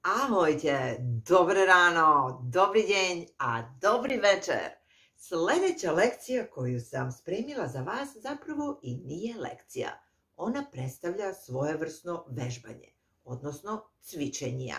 Ahojte, dobré ráno, dobrý deň a dobrý večer. Sljedeća lekcija koju sam spremila za vas zapravo i nije lekcija. Ona predstavlja svojevrsno vežbanje, odnosno cvičenja.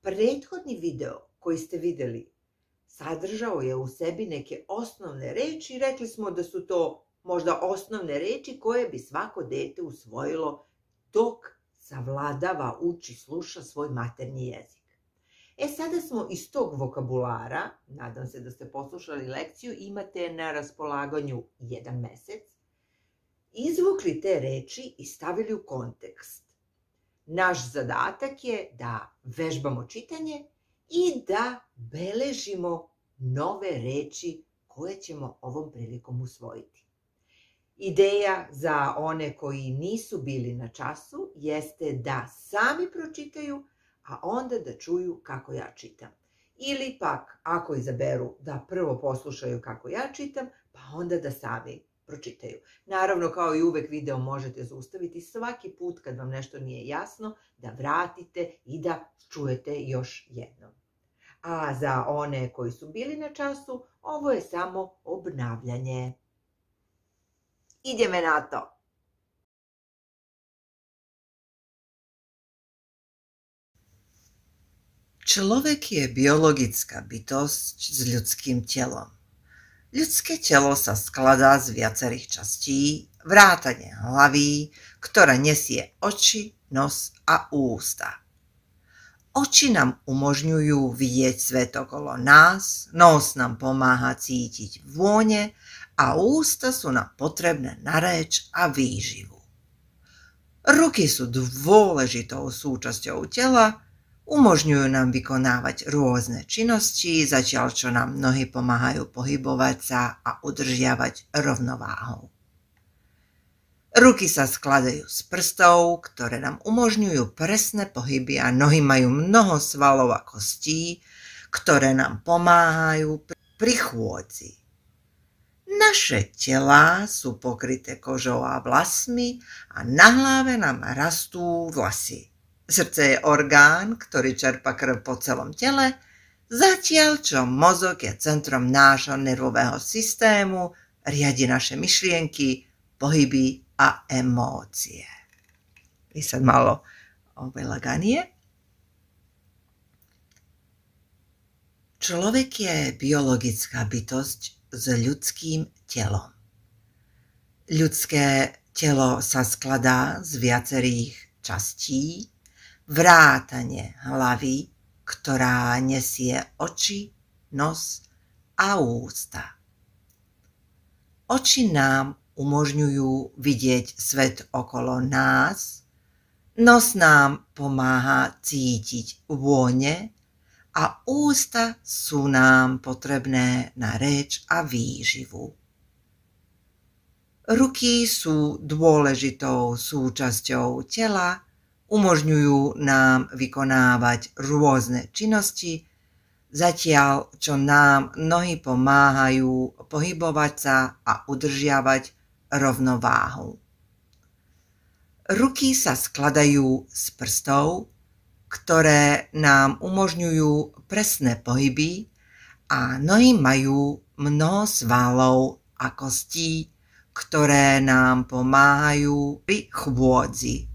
Prethodni video koji ste vidjeli sadržao je u sebi neke osnovne reči i rekli smo da su to možda osnovne reči koje bi svako dete usvojilo dok savladava, uči, sluša svoj maternji jezik. Sada smo iz tog vokabulara, nadam se da ste poslušali lekciju, imate na raspolaganju 1 mesec, izvukli te reči i stavili u kontekst. Naš zadatak je da vežbamo čitanje i da beležimo nove reči koje ćemo ovom prilikom usvojiti. Ideja za one koji nisu bili na času jeste da sami pročitaju, a onda da čuju kako ja čitam. Ili pak, ako izaberu da prvo poslušaju kako ja čitam, pa onda da sami pročitaju. Naravno, kao i uvek, video možete zaustaviti svaki put kad vam nešto nije jasno, da vratite i da čujete još jednom. A za one koji su bili na času, ovo je samo obnavljanje. Ideme na to! Človek je biologická bytosť s ľudským telom. Ľudské telo sa skladá z viacerých častí, vrátane hlavy, ktorá nesie oči, nos a ústa. Oči nám umožňujú vidieť svet okolo nás, nos nám pomáha cítiť vône a ústa sú nám potrebné na reč a výživu. Ruky sú dôležitou súčasťou tela, umožňujú nám vykonávať rôzne činnosti, zatiaľ čo nám nohy pomáhajú pohybovať sa a udržiavať rovnováhu. Ruky sa skladajú z prstov, ktoré nám umožňujú presné pohyby a nohy majú mnoho svalov a kostí, ktoré nám pomáhajú pri chôdzi. Naše telá sú pokryté kožou a vlasmi a na hlave nám rastú vlasy. Srdce je orgán, ktorý čerpa krv po celom tele, zatiaľ čo mozog je centrom nášho nervového systému, riadi naše myšlienky, pohyby a emócie. I sad malo laganije. Človek je biologická bytosť s ľudským telom. Ľudské telo sa skladá z viacerých častí, vrátane hlavy, ktorá nesie oči, nos a ústa. Oči nám umožňujú vidieť svet okolo nás, nos nám pomáha cítiť vône a ústa sú nám potrebné na reč a výživu. Ruky sú dôležitou súčasťou tela, umožňujú nám vykonávať rôzne činnosti, zatiaľ čo nám nohy pomáhajú pohybovať sa a udržiavať rovnováhu. Ruky sa skladajú z prstov, ktoré nám umožňujú presné pohyby a nohy majú mnoho svalov a kostí, ktoré nám pomáhajú pri chôdzi.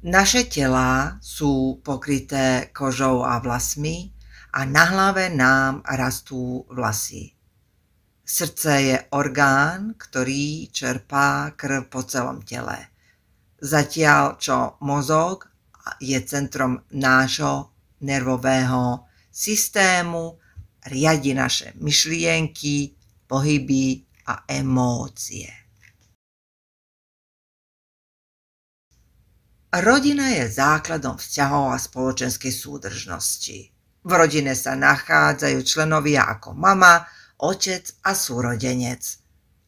Naše telá sú pokryté kožou a vlasmi a na hlave nám rastú vlasy. Srdce je orgán, ktorý čerpá krv po celom tele. Zatiaľ čo mozog je centrom nášho nervového systému, riadi naše myšlienky, pohyby a emócie. Rodina je základom vzťahov a spoločenskej súdržnosti. V rodine sa nachádzajú členovia ako mama, otec a súrodenec.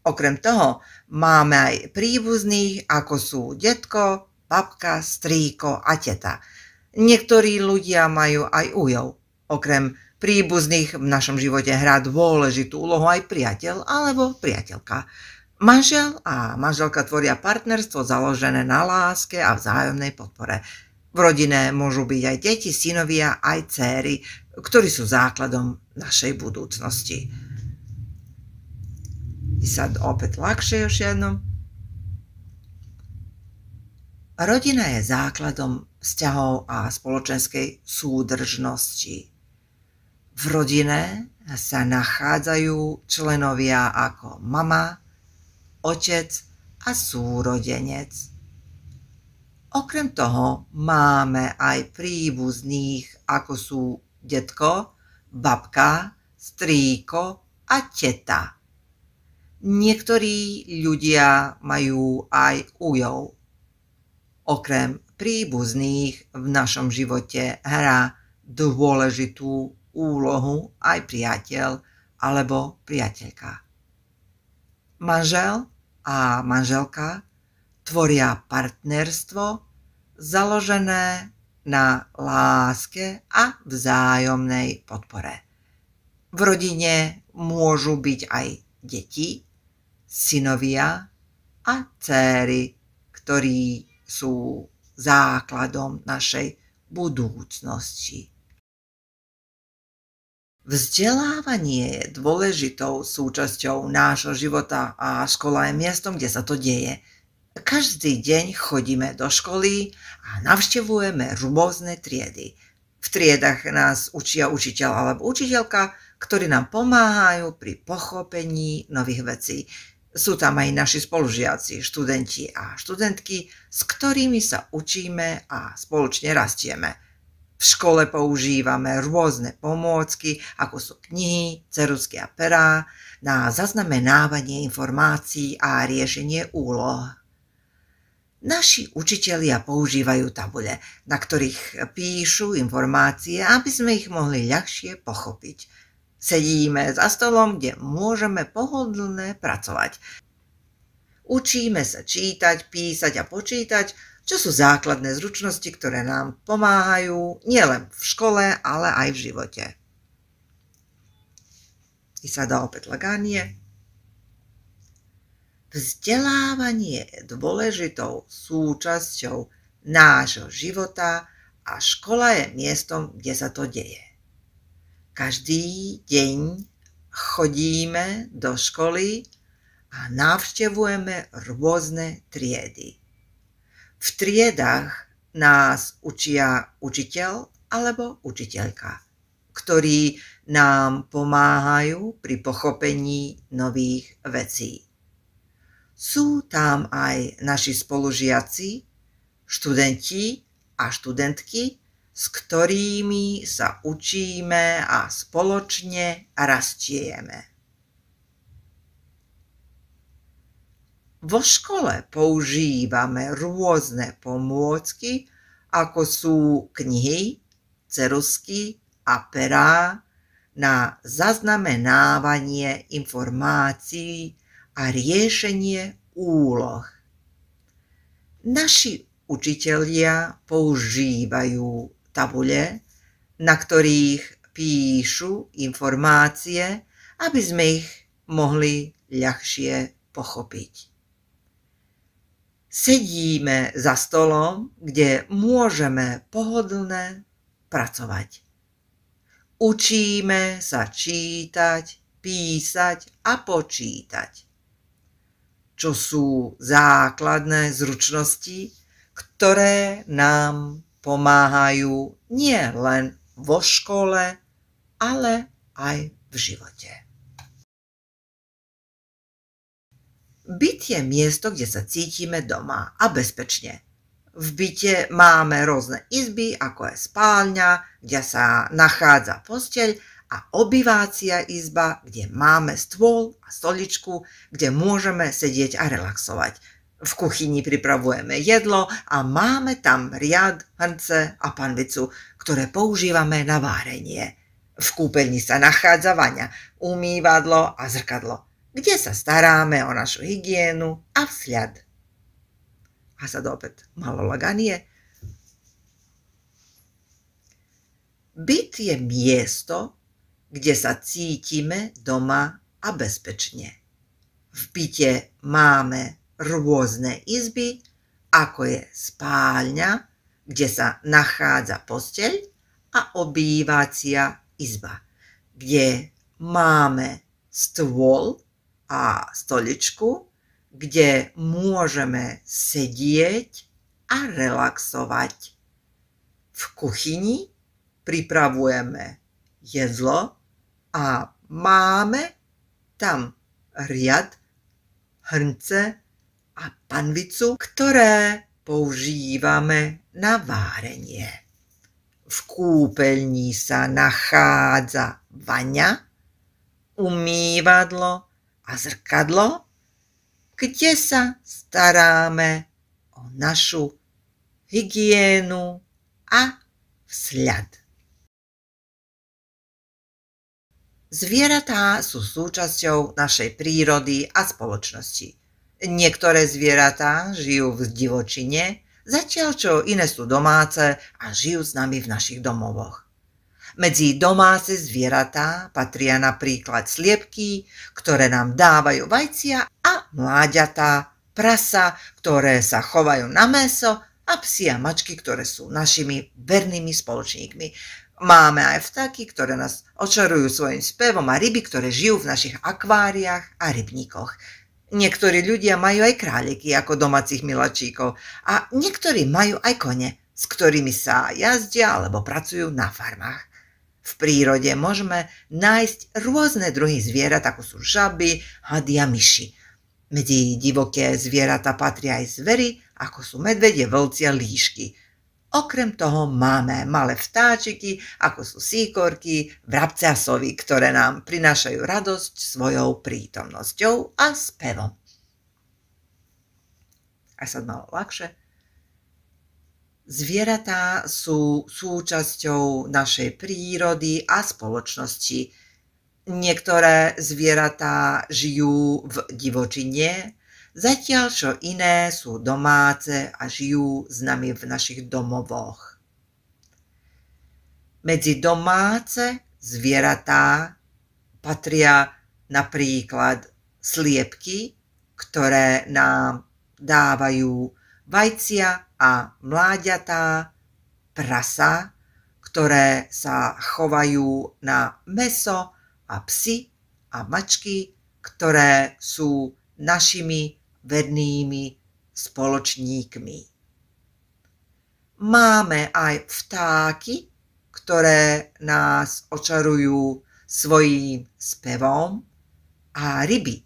Okrem toho máme aj príbuzných, ako sú detko, babka, strýko a teta. Niektorí ľudia majú aj ujov. Okrem príbuzných v našom živote hrá dôležitú úlohu aj priateľ alebo priateľka. Manžel a manželka tvoria partnerstvo založené na láske a vzájomnej podpore. V rodine môžu byť aj deti, synovia, aj dcéry, ktorí sú základom našej budúcnosti. I sad opet lakše još jednom. Rodina je základom vzťahov a spoločenskej súdržnosti. V rodine sa nachádzajú členovia ako mama, otec a súrodenec. Okrem toho máme aj príbuzných, ako sú detko, babka, strýko a teta. Niektorí ľudia majú aj ujov. Okrem príbuzných v našom živote hrá dôležitú úlohu aj priateľ alebo priateľka. Manžel a manželka tvoria partnerstvo založené na láske a vzájomnej podpore. V rodine môžu byť aj deti, synovia a dcéry, ktorí sú základom našej budúcnosti. Vzdelávanie je dôležitou súčasťou nášho života a škola je miestom, kde sa to deje. Každý deň chodíme do školy a navštevujeme rôzne triedy. V triedach nás učia učiteľ alebo učiteľka, ktorí nám pomáhajú pri pochopení nových vecí. Sú tam aj naši spolužiaci, študenti a študentky, s ktorými sa učíme a spoločne rastieme. V škole používame rôzne pomôcky, ako sú knihy, ceruzky a perá, na zaznamenávanie informácií a riešenie úloh. Naši učitelia používajú tabule, na ktorých píšu informácie, aby sme ich mohli ľahšie pochopiť. Sedíme za stolom, kde môžeme pohodlne pracovať. Učíme sa čítať, písať a počítať, čo sú základné zručnosti, ktoré nám pomáhajú nielen v škole, ale aj v živote. I sada opet laganie. Vzdelávanie je dôležitou súčasťou nášho života a škola je miestom, kde sa to deje. Každý deň chodíme do školy a navštevujeme rôzne triedy. V triedách nás učia učiteľ alebo učiteľka, ktorí nám pomáhajú pri pochopení nových vecí. Sú tam aj naši spolužiaci, študenti a študentky, s ktorými sa učíme a spoločne rastieme. Vo škole používame rôzne pomôcky, ako sú knihy, ceruzky a perá na zaznamenávanie informácií a riešenie úloh. Naši učitelia používajú tabule, na ktorých píšu informácie, aby sme ich mohli ľahšie pochopiť. Sedíme za stolom, kde môžeme pohodlne pracovať. Učíme sa čítať, písať a počítať, čo sú základné zručnosti, ktoré nám pomáhajú nie len vo škole, ale aj v živote. Byt je miesto, kde sa cítime doma a bezpečne. V byte máme rôzne izby, ako je spálňa, kde sa nachádza posteľ, a obývacia izba, kde máme stôl a stoličku, kde môžeme sedieť a relaxovať. V kuchyni pripravujeme jedlo a máme tam riad, hrnce a panvicu, ktoré používame na várenie. V kúpeľni sa nachádza vaňa, umývadlo a zrkadlo, kde sa staráme o našu hygienu a vzhľad. A sad opet malo laganie. Byt je miesto, kde sa cítime doma a bezpečne. V byte máme rôzne izby, ako je spálňa, kde sa nachádza posteľ, a obývacia izba, kde máme stôl a stoličku, kde môžeme sedieť a relaxovať. V kuchyni pripravujeme jedlo a máme tam riad, hrnce a panvicu, ktoré používame na várenie. V kúpeľni sa nachádza vaňa, umývadlo a zrkadlo, kde sa staráme o našu hygienu a vzhľad. Zvieratá sú súčasťou našej prírody a spoločnosti. Niektoré zvieratá žijú v divočine, zatiaľ čo iné sú domáce a žijú s nami v našich domovoch. Medzi domáce zvieratá patria napríklad sliepky, ktoré nám dávajú vajcia, a mláďatá, prasa, ktoré sa chovajú na mäso, a psi a mačky, ktoré sú našimi vernými spoločníkmi. Máme aj vtáky, ktoré nás očarujú svojim spevom, a ryby, ktoré žijú v našich akváriách a rybníkoch. Niektorí ľudia majú aj králiky ako domácich miláčikov a niektorí majú aj kone, s ktorými sa jazdia alebo pracujú na farmách. V prírode môžeme nájsť rôzne druhy zvierat, ako sú žaby, hady a myši. Medzi divoké zvieratá patria aj zvery, ako sú medvede, vlci a líšky. Okrem toho máme malé vtáčiky, ako sú síkorky, vrabce a sovy, ktoré nám prinášajú radosť svojou prítomnosťou a spevom. Aj sa malo ľahšie. Zvieratá sú súčasťou našej prírody a spoločnosti. Niektoré zvieratá žijú v divočine, zatiaľ čo iné sú domáce a žijú s nami v našich domovoch. Medzi domáce zvieratá patria napríklad sliepky, ktoré nám dávajú vajcia a mláďatá, prasa, ktoré sa chovajú na mäso, a psi a mačky, ktoré sú našimi vernými spoločníkmi. Máme aj vtáky, ktoré nás očarujú svojím spevom, a ryby,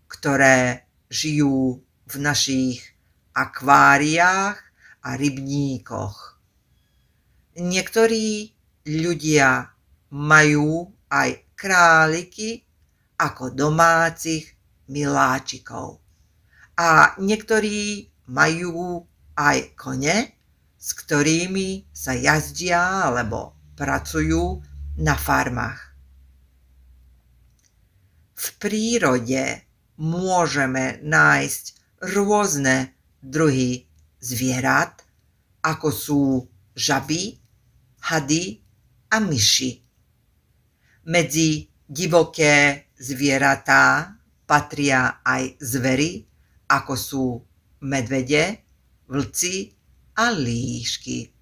ktoré žijú v našich akváriách a rybníkoch. Niektorí ľudia majú aj králiky ako domácich miláčikov. A niektorí majú aj kone, s ktorými sa jazdia alebo pracujú na farmách. V prírode môžeme nájsť rôzne druhy zvierat, ako sú žaby, hady a myši. Medzi divoké zvieratá patria aj zvery, ako sú medvede, vlci a líšky.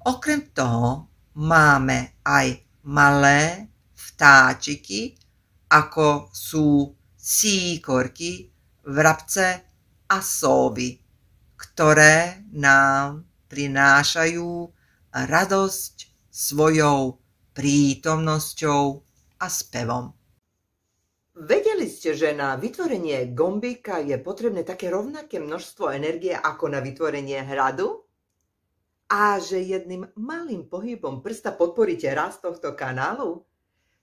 Okrem toho máme aj malé vtáčiky, ako sú síkorky, vrabce a sovy, ktoré nám prinášajú radosť svojou prítomnosťou a spevom. Vedeli ste, že na vytvorenie gombíka je potrebné také rovnaké množstvo energie ako na vytvorenie hradu? A že jedným malým pohybom prsta podporíte rast tohto kanálu?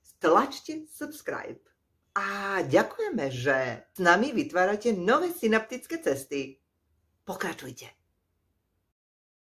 Stlačte subscribe. A ďakujeme, že s nami vytvárate nové synaptické cesty. Pokračujte.